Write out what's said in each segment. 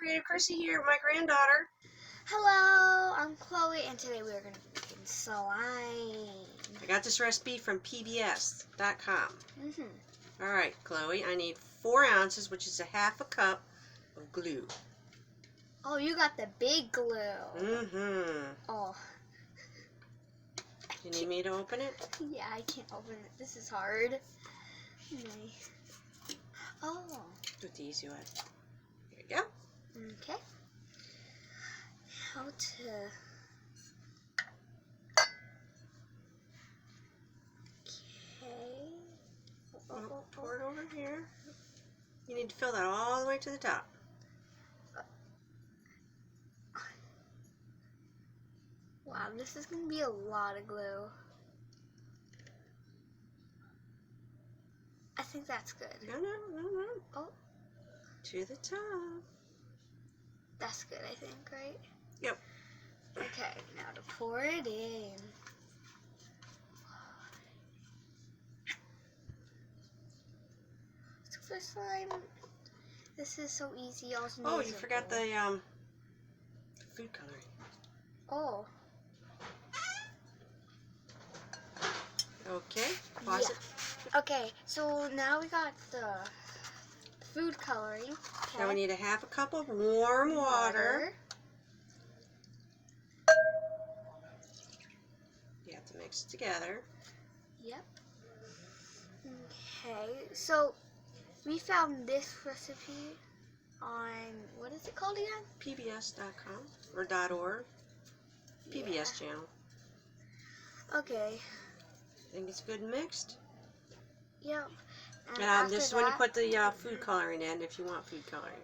Creative Chrissy here with my granddaughter. Hello, I'm Chloe, and today we are going to be making slime. I got this recipe from pbs.com. Alright, Chloe, I need 4 ounces, which is a half a cup of glue. Oh, you got the big glue. Oh. You need me to open it? Yeah, I can't open it. This is hard. Oh. Do it the easy way. Here you go. Okay. How to... Okay. Pour it over here. You need to fill that all the way to the top. Wow, this is going to be a lot of glue. I think that's good. No. Oh. To the top. That's good, I think, right? Yep. Okay, now to pour it in. So for slime, this is so easy. Oh, you forgot the food coloring. Oh. Okay, pause it. Okay, so now we got the food coloring. Okay. Now we need a half a cup of warm water. You have to mix it together. Yep. Okay, so we found this recipe on, what is it called again? pbs.com or .org. PBS channel. Okay. Think it's good and mixed? Yep. This is when you put the food coloring in, if you want food coloring.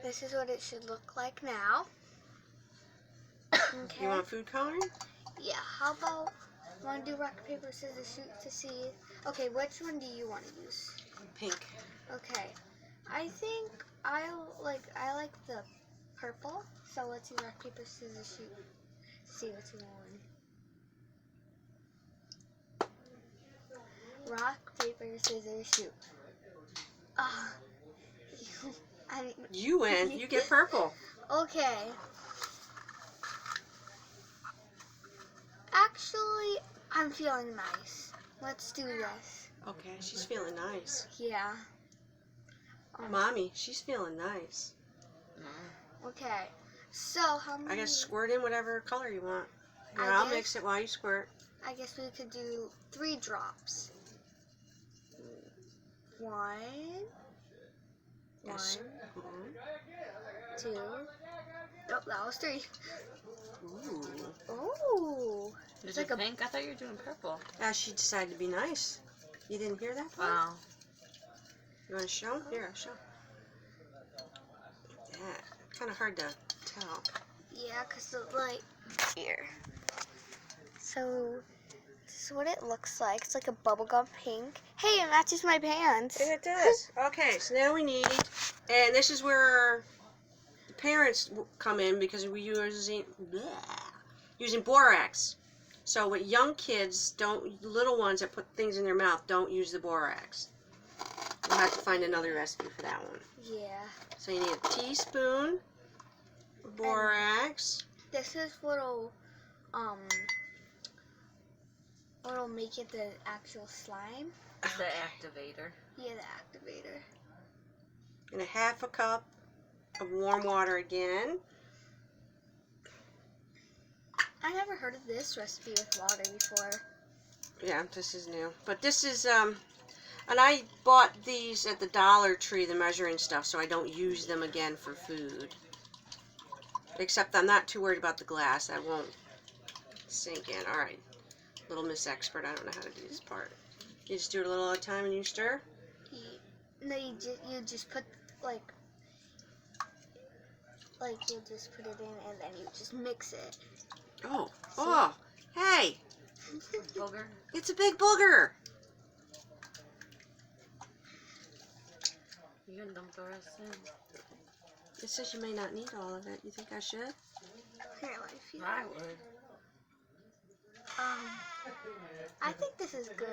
This is what it should look like now. Okay. You want food coloring? Yeah. How about, want to do rock, paper, scissors, shoot to see? Okay, which one do you want to use? Pink. Okay. I think I like the purple. So let's do rock, paper, scissors, shoot. See what's won. Rock, paper, scissors, shoot. You win. You get purple. Okay. Actually, I'm feeling nice. Let's do this. Okay, she's feeling nice. Yeah. Mommy, she's feeling nice. Okay. So, how many... I guess squirt in whatever color you want. Here, I'll mix it while you squirt. I guess we could do 3 drops. 1. Yes. 2. Oh, that was 3. Ooh. Ooh. Is it pink? I thought you were doing purple. Yeah, she decided to be nice. You didn't hear that part? Wow. You want to show? Here, I'll show. Like that. Kind of hard to tell. Yeah, because the light here. So, this is what it looks like. It's like a bubblegum pink. Hey, it matches my pants. It does. Okay, so now we need, and this is where the parents come in because we're using borax. So with young kids, little ones that put things in their mouth, don't use the borax. We'll have to find another recipe for that one. Yeah. So you need a teaspoon of borax. And this is what'll make it the actual slime. The activator. Yeah, the activator. And a half a cup of warm water again. I never heard of this recipe with water before. Yeah, this is new. But this is, and I bought these at the Dollar Tree, the measuring stuff, so I don't use them again for food. Except I'm not too worried about the glass. That won't sink in. Alright. Little Miss Expert, I don't know how to do this part. You just do it a little at a time and you stir? No, you just put, like you just put it in and then you just mix it. Oh, oh, hey! Booger? It's a big booger! You can dump the rest in. It says you may not need all of it. You think I should? Here, let me feel I it. would. I think this is good.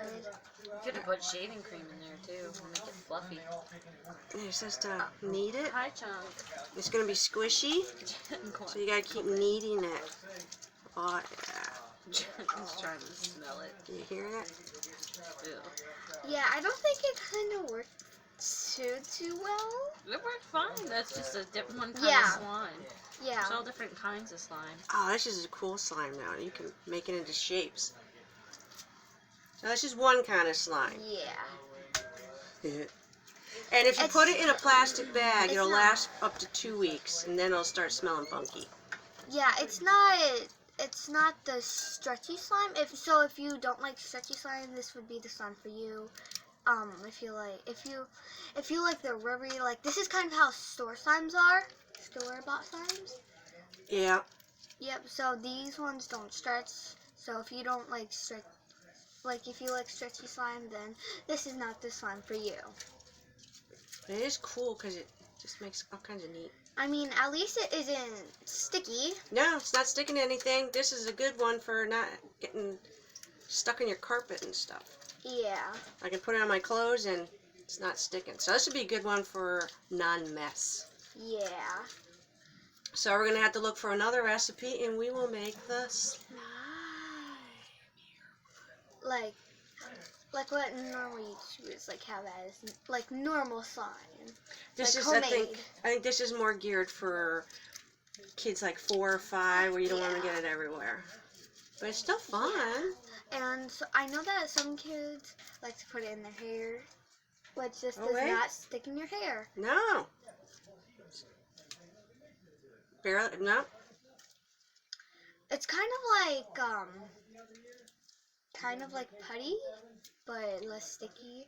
You could have put shaving cream in there too. Make it fluffy. It says to knead it. Hi, Chunk. It's gonna be squishy, so you gotta keep kneading it. Oh yeah. Chunk's trying to smell it. Do you hear that? Ew. Yeah, I don't think it kind of worked too well. It worked fine. That's just a different one kind Yeah. of slime. Yeah. There's all different kinds of slime. Oh, this is a cool slime now. You can make it into shapes. So that's just one kind of slime. Yeah. And if you It's- put it in a plastic bag, it's it'll not- last up to 2 weeks, and then it'll start smelling funky. Yeah, it's not the stretchy slime. If you don't like stretchy slime, this would be the slime for you. If you like the rubbery, like this is kind of how store slimes are. Store-bought slimes. Yeah. Yep, so these ones don't stretch. So if you don't like if you like stretchy slime, then this is not the slime for you. It is cool because it just makes all kinds of neat. I mean, at least it isn't sticky. No, it's not sticking to anything. This is a good one for not getting stuck in your carpet and stuff. Yeah. I can put it on my clothes and it's not sticking. So this would be a good one for non-mess. Yeah. So we're going to have to look for another recipe and we will make the slime. Like what normally you choose, like how that is, like normal slime. This like is, I homemade. think this is more geared for kids like 4 or 5 where you don't want to Yeah. get it everywhere. But it's still fun. And so I know that some kids like to put it in their hair, which just Oh, does wait. not stick in your hair. No. Barely, no. It's kind of like putty, but less sticky.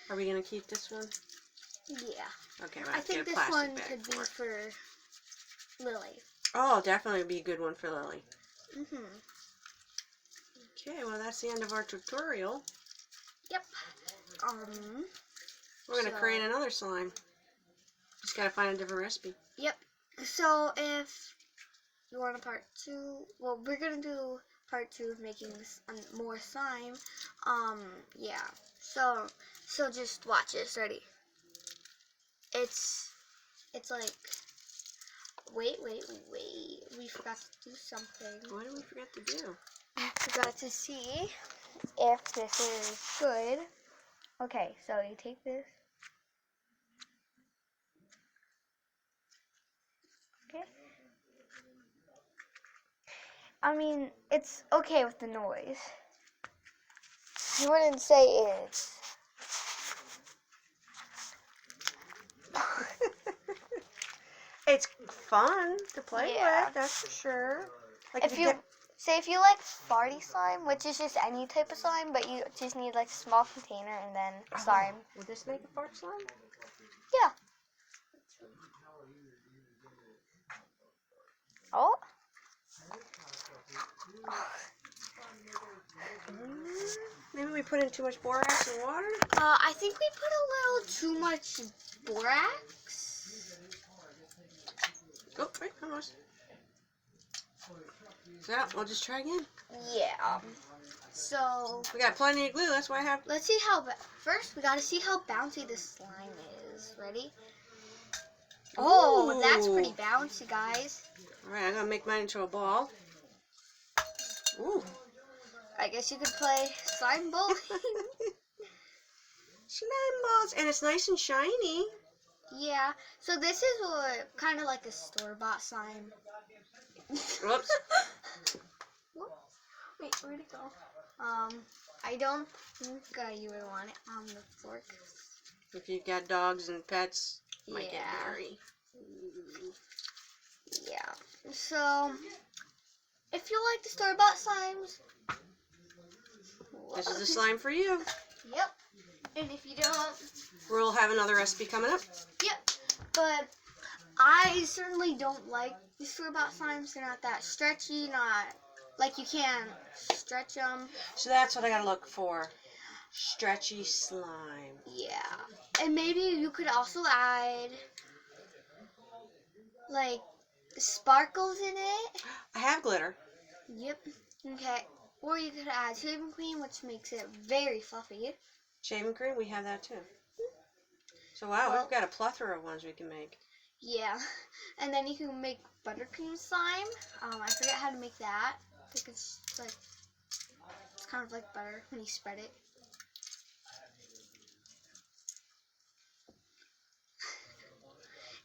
Are we going to keep this one? Yeah. Okay, well, I think get a this plastic one bag could be for it. for Lily. Oh, definitely be a good one for Lily. Mhm. Okay, well that's the end of our tutorial. Yep. We're going to So- create another slime. Just got to find a different recipe. Yep. So if you want a part 2, well, we're gonna do part 2 of making more slime. Yeah. So just watch this. Ready? It's like. Wait. We forgot to do something. What did we forget to do? I forgot to see if this is good. Okay, so you take this. Okay. I mean, it's okay with the noise. You wouldn't say it's. It's fun to play Yeah. with, that's for sure. Like If you like farty slime, which is just any type of slime, but you just need like a small container and then slime. Would this make a fart slime? Yeah. Oh. Maybe we put in too much borax and water? I think we put a little too much borax. Oh, wait, almost. So, we'll just try again. Yeah. So We got plenty of glue, that's why I have. let's see first we gotta see how bouncy this slime is. Ready? Oh, that's Ooh. pretty bouncy, guys. Alright, I'm gonna make mine into a ball. Ooh. I guess you could play slime bowling. Slime balls, and it's nice and shiny. Yeah. So this is what kind of like a store-bought slime. Whoops. Wait, where'd it go? I don't think you would want it on the fork. If you've got dogs and pets, it might get Yeah. hairy. Yeah. So, if you like the store-bought slimes, This is the slime for you. Yep. And if you don't, We'll have another recipe coming up. yep. But I certainly don't like the store-bought slimes. They're not that stretchy. Not like you can't stretch them. So that's what I gotta look for. Stretchy slime. Yeah. And maybe you could also add like sparkles in it. I have glitter. Yep. Okay. Or you could add shaving cream, which makes it very fluffy. Shaving cream, we have that too. So wow, Well, we've got a plethora of ones we can make. Yeah, and then you can make buttercream slime. I forget how to make that. I think it's like, it's kind of like butter when you spread it.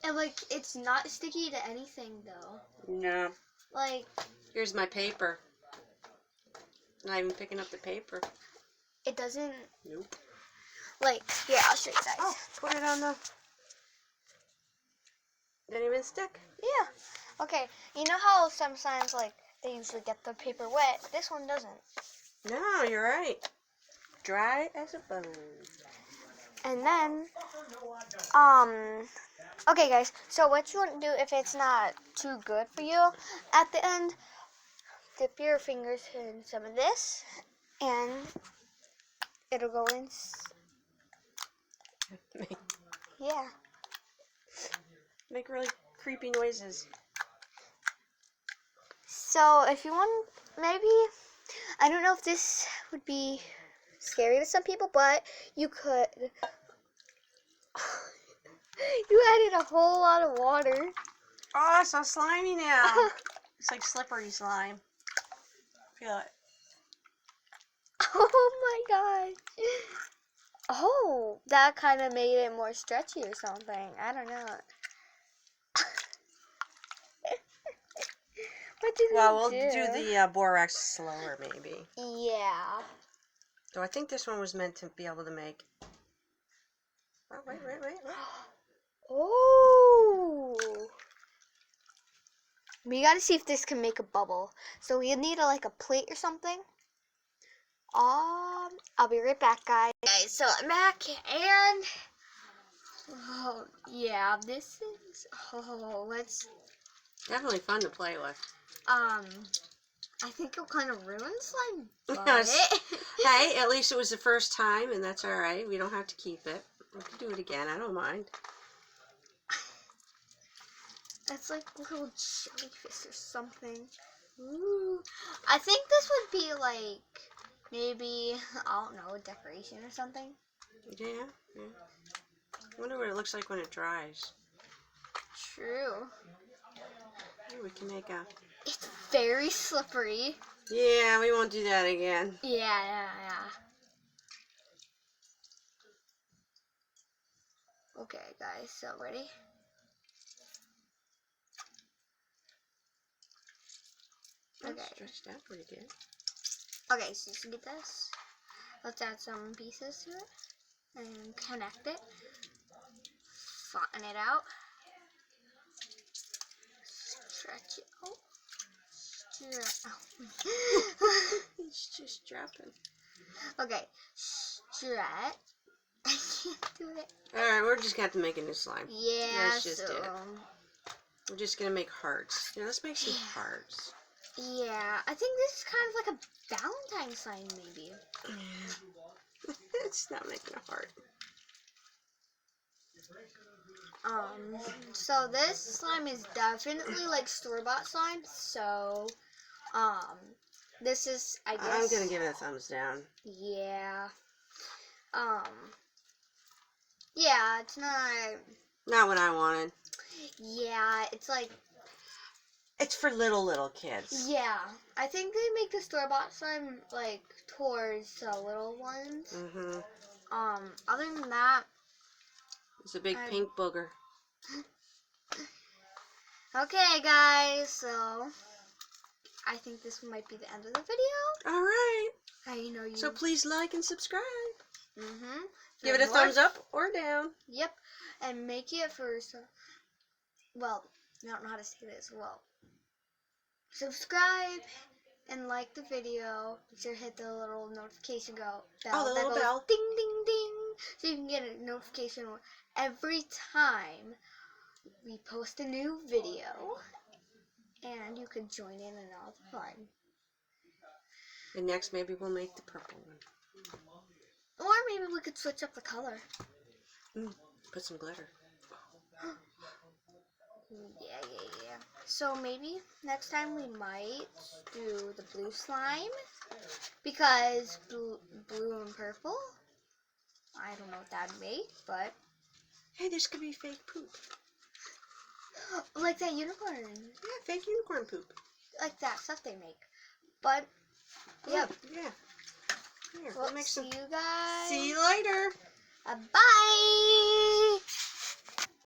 And like, it's not sticky to anything though. No. Like, Here's my paper. Not even picking up the paper. it doesn't, Nope. like, here, I'll show you guys. Oh, put it on the... Didn't even stick. Yeah. Okay, you know how sometimes, like, they usually get the paper wet? This one doesn't. No, you're right. Dry as a bone. And then, okay guys, so what you want to do if it's not too good for you, at the end, dip your fingers in some of this, and it'll go in, yeah. Make really creepy noises. So if you want, maybe, I don't know if this would be scary to some people, but you could, you added a whole lot of water. Oh, it's so slimy now. It's like slippery slime. Feel it. Oh my gosh. Oh, that kind of made it more stretchy or something. I don't know. What did Well, we we'll do the borax slower, maybe. Yeah. So I think this one was meant to be able to make... Oh, wait. Oh. We gotta see if this can make a bubble. So we need like a plate or something. I'll be right back, guys. Okay, so I'm back, and oh yeah, this is let's Definitely fun to play with. I think it'll kind of ruin slime. Yes. But Hey, at least it was the first time, and that's all right. We don't have to keep it. We can do it again. I don't mind. it's like a little jellyfish or something. Ooh, I think this would be like maybe, I don't know, a decoration or something. Yeah. I wonder what it looks like when it dries. True. Ooh, we can make a... It's very slippery. Yeah, we won't do that again. Yeah. Okay, guys, so ready? That's Okay. stretched out pretty good. Okay, so just get this. Let's add some pieces to it and connect it. Flatten it out. Stretch it out. It's just dropping. Okay, stretch. I can't do it. Alright, we're just going to have to make a new slime. Yeah, That's just it. We're just going to make hearts. Yeah, let's make some hearts. Yeah, I think this is kind of like a Valentine's sign, maybe. Yeah. It's not making a heart. So this slime is definitely like store-bought slime. So, this is, I guess. I'm gonna give it a thumbs down. Yeah. Yeah, it's not. Not what I wanted. Yeah, it's like. It's for little kids. Yeah, I think they make the store-bought slime like towards the little ones. Mhm. Other than that, It's a big pink booger. okay, guys. So I think this might be the end of the video. All right. I know you. So please like and subscribe. Mhm. Give it a thumbs up or down. Yep, and make it for. Well, I don't know how to say this. Well, subscribe and like the video. Make sure to hit the little notification bell. Oh, the little goes bell. Ding, ding, ding. So you can get a notification every time we post a new video. And you can join in and all the fun. And next, maybe we'll make the purple one. Or maybe we could switch up the color. Put some glitter. Yeah. So maybe next time we might do the blue slime. because blue and purple. I don't know what that would make, but Hey, this could be fake poop. like that unicorn, Yeah, fake unicorn poop. like that stuff they make. But yep. Yeah. Here, Well, we'll make see some. you guys. See you later. Bye.